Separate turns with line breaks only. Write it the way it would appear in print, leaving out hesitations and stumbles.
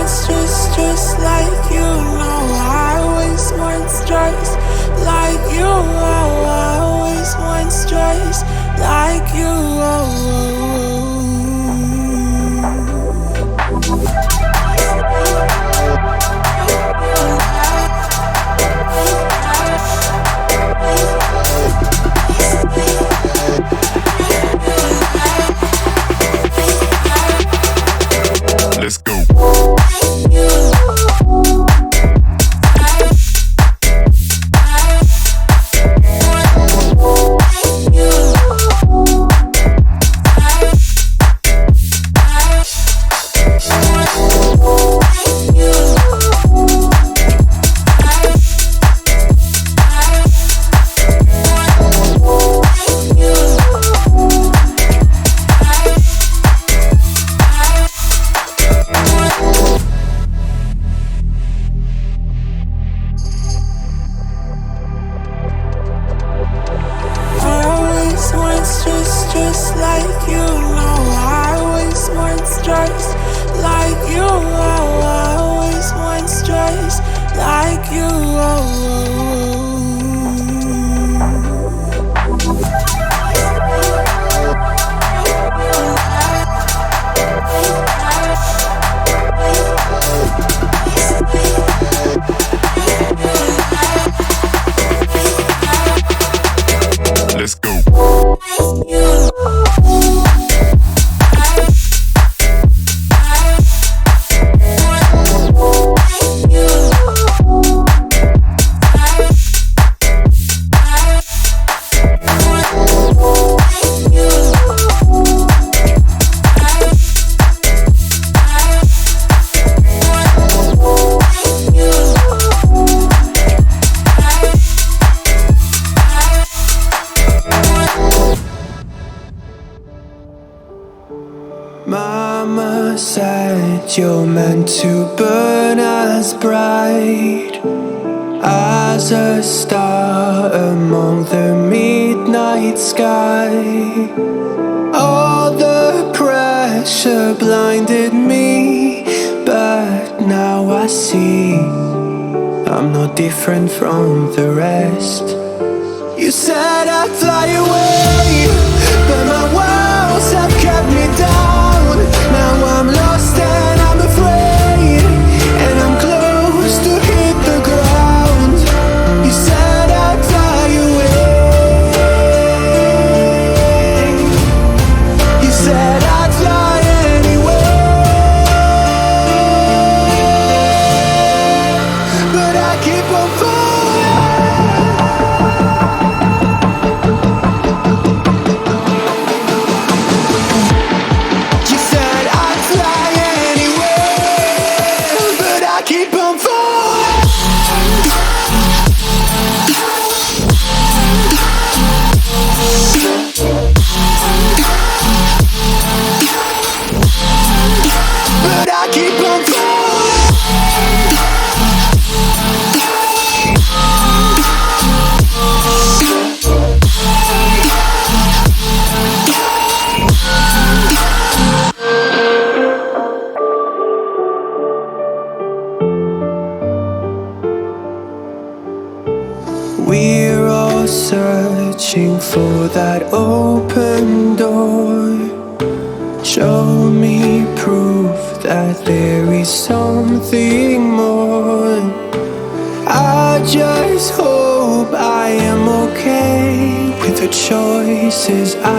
just like you. No, I always want stress like you. Oh, I always want stress like you.
Let's go. Just like you. No, I always want stress like you. Oh, I always want stress like you. Let's go.
Mama said you're meant to burn as bright as a star among the midnight sky. All the pressure blinded me, but now I see I'm no different from the rest. You said I'd fly away, but my walls have kept me down. Now I'm lost and I'm afraid, and I'm close to hit the ground. You said I'd fly away. You said I'd fly anyway, but I keep on falling. You said I'd fly anyway, but I keep on falling. But I keep on falling. We're all searching for that open door. Show me proof that there is something more. I just hope I am okay with the choices I